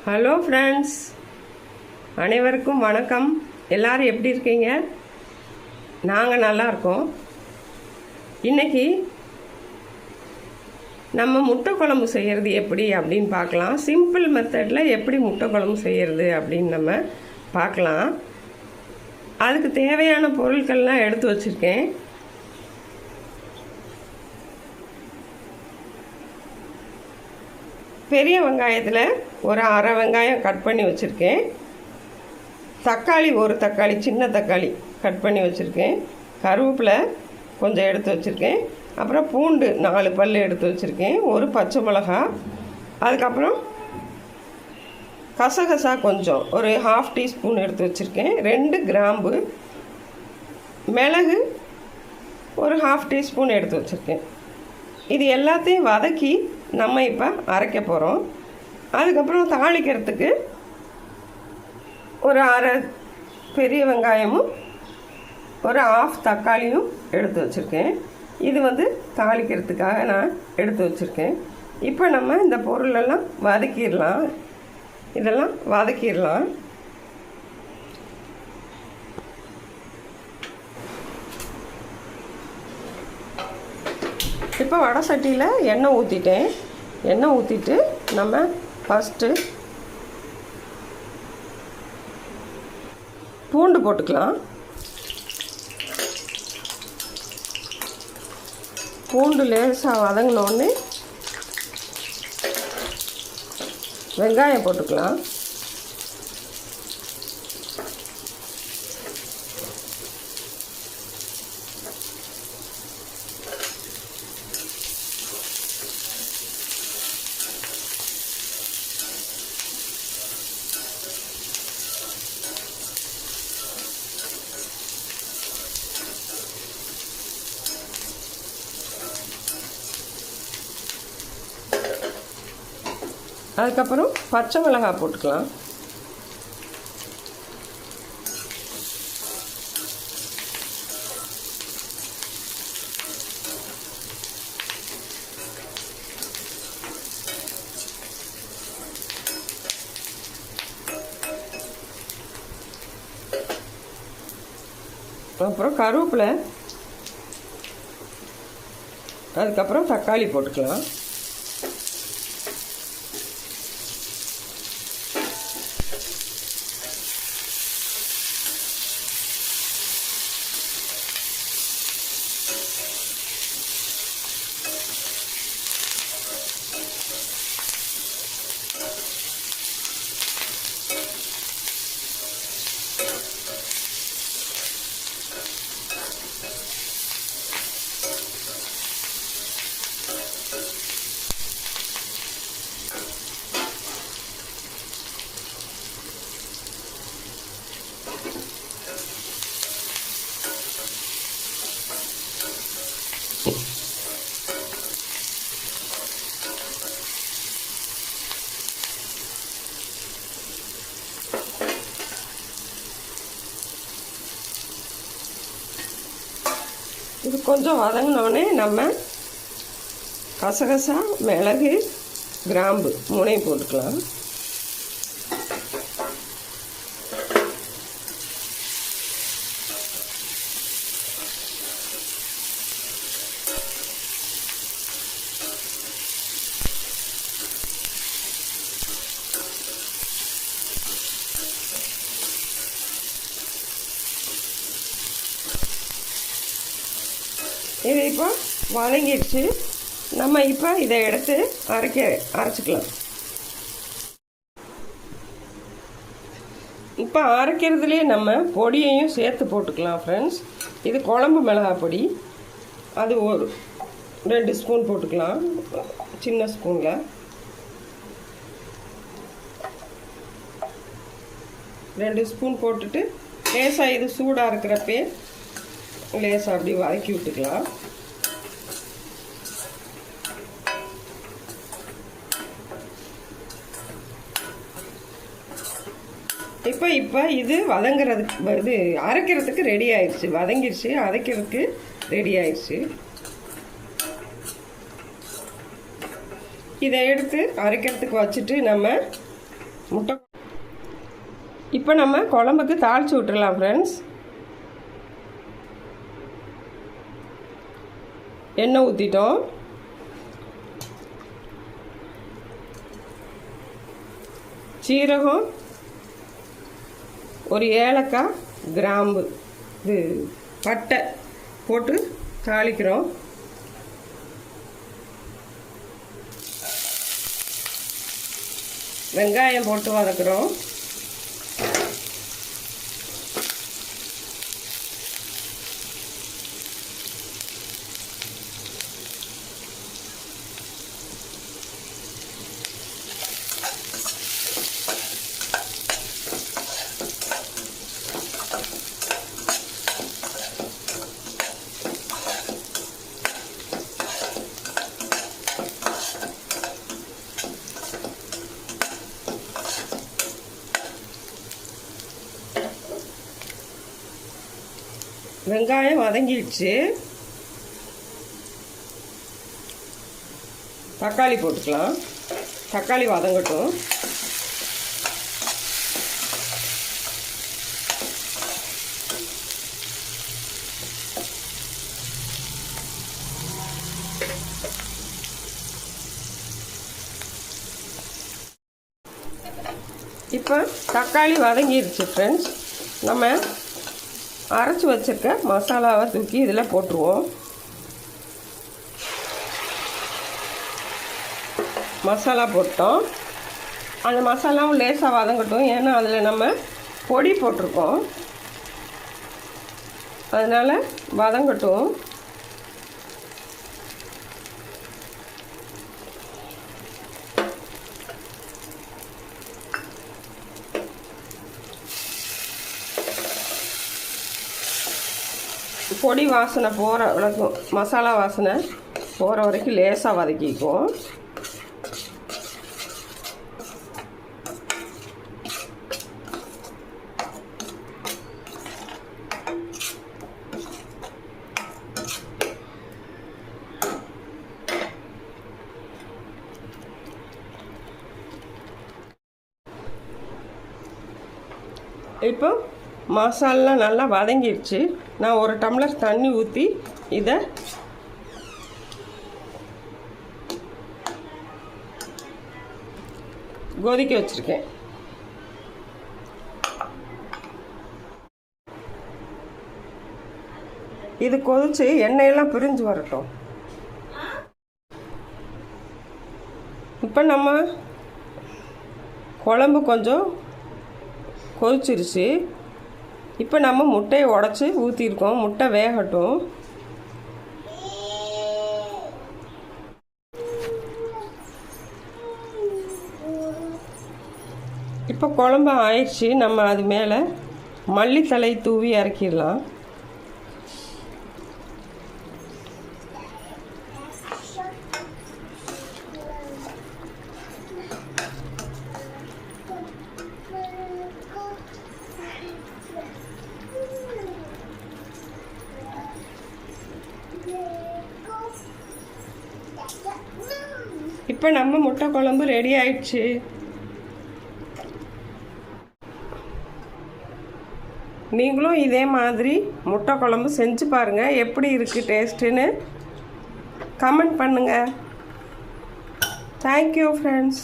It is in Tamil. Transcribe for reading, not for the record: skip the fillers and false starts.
ஹலோ ஃப்ரெண்ட்ஸ், அனைவருக்கும் வணக்கம். எல்லோரும் எப்படி இருக்கீங்க? நாங்கள் நல்லா இருக்கோம். இன்றைக்கி நம்ம முட்டை குழம்பு செய்கிறது எப்படி அப்படின்னு பார்க்கலாம். சிம்பிள் மெத்தடில் எப்படி முட்டை குழம்பு செய்கிறது அப்படின்னு நம்ம பார்க்கலாம். அதுக்கு தேவையான பொருட்கள்லாம் எடுத்து வச்சுருக்கேன். பெரிய வெங்காயத்தில் ஒரு அரை வெங்காயம் கட் பண்ணி வச்சுருக்கேன். தக்காளி ஒரு தக்காளி, சின்ன தக்காளி கட் பண்ணி வச்சுருக்கேன். கருவேப்பிலை கொஞ்சம் எடுத்து வச்சுருக்கேன். அப்புறம் பூண்டு 4 பல் எடுத்து வச்சுருக்கேன். ஒரு பச்சை மிளகா, அதுக்கப்புறம் கசகசா கொஞ்சம் ஒரு 1/2 டீஸ்பூன் எடுத்து வச்சுருக்கேன். 2 கிராம்பு, மிளகு ஒரு 1/2 டீஸ்பூன் எடுத்து வச்சுருக்கேன். இது எல்லாத்தையும் வதக்கி நம்ம இப்போ அரைக்க போகிறோம். அதுக்கப்புறம் தாளிக்கிறதுக்கு ஒரு அரை பெரிய வெங்காயமும் ஒரு 1/2 தக்காளியும் எடுத்து வச்சுருக்கேன். இது தாளிக்கிறதுக்காக நான் எடுத்து வச்சுருக்கேன். இப்போ நம்ம இந்த பொருளெல்லாம் வதக்கிடலாம். இதெல்லாம் வதக்கிடலாம். இப்போ வடை சட்டியில் எண்ணெய் ஊற்றிட்டேன். எண்ணெய் ஊற்றிட்டு நம்ம ஃபஸ்ட்டு பூண்டு போட்டுக்கலாம். பூண்டு லேசாக வதங்கினோடனே வெங்காயம் போட்டுக்கலாம். அதுக்கப்புறம் பச்சை மிளகாய் போட்டுக்கலாம். அப்புறம் கருவேப்பிலை, அதுக்கப்புறம் தக்காளி போட்டுக்கலாம். இது கொஞ்சம் வதங்கினோடனே நம்ம கசகசா, மிளகு, கிராம்பு 3 போட்டுக்கலாம். இது இப்போ வதங்கிடுச்சு. நம்ம இப்போ இதை எடுத்து அரைச்சிக்கலாம். இப்போ அரைக்கிறதுலேயே நம்ம பொடியையும் சேர்த்து போட்டுக்கலாம் ஃப்ரெண்ட்ஸ். இது குழம்பு மிளகாய் பொடி, அது ஒரு 2 ஸ்பூன் போட்டுக்கலாம். சின்ன ஸ்பூனில் 2 ஸ்பூன் போட்டுட்டு லேசாக இது சூடாக இருக்கிறப்பே லேசாக அப்படி வதக்கி விட்டுக்கலாம். இப்போ இது இது அரைக்கிறதுக்கு ரெடி ஆயிடுச்சு. வதங்கிடுச்சு, அரைக்கிறதுக்கு ரெடி ஆயிடுச்சு. இதை எடுத்து அரைக்கிறதுக்கு வச்சுட்டு நம்ம முட்டை. இப்போ நம்ம குழம்புக்கு தாளித்து விட்டுடலாம் ஃப்ரெண்ட்ஸ். எண்ணெய் ஊற்றிட்டோம். சீரகம், ஒரு ஏலக்காய், கிராம்பு, இது பட்டை போட்டு தாளிக்கிறோம். வெங்காயம் போட்டு வதக்குறோம். வெங்காயம் வதங்கிடுச்சு. தக்காளி போட்டுக்கலாம். தக்காளி வதங்கட்டும். இப்போ தக்காளி வதங்கிடுச்சு ஃப்ரெண்ட்ஸ். நம்ம அரைச்சி வச்சுருக்க மசாலாவை தூக்கி இதில் போட்டுருவோம். மசாலா போட்டோம். அந்த மசாலாவும் லேசாக வதங்கட்டும். ஏன்னா அதில் நம்ம பொடி போட்டிருக்கோம், அதனால் வதங்கட்டும். பொடி வாசனை போகிற வரைக்கும், மசாலா வாசனை போகிற வரைக்கும் லேசாக வதக்கிக்குவோம். இப்போ மசாலெலாம் நல்லா வதங்கிடுச்சு. நான் ஒரு டம்ளர் தண்ணி ஊற்றி இதை கொதிக்க வச்சுருக்கேன். இது கொதிச்சு எண்ணெயெல்லாம் பிரிஞ்சு வரட்டும். இப்போ நம்ம குழம்பு கொஞ்சம் கொதிச்சிருச்சு. இப்போ நம்ம முட்டையை உடச்சி ஊற்றிருக்கோம். முட்டை வேகட்டும். இப்போ குழம்பு ஆயிடுச்சு. நம்ம அது மேலே மல்லித்தழை தூவி இறக்கிடலாம். இப்போ நம்ம முட்டை குழம்பு ரெடி ஆயிடுச்சு. நீங்களும் இதே மாதிரி முட்டை குழம்பு செஞ்சு பாருங்கள். எப்படி இருக்குது டேஸ்ட்டுன்னு கமெண்ட் பண்ணுங்கள். Thank you friends.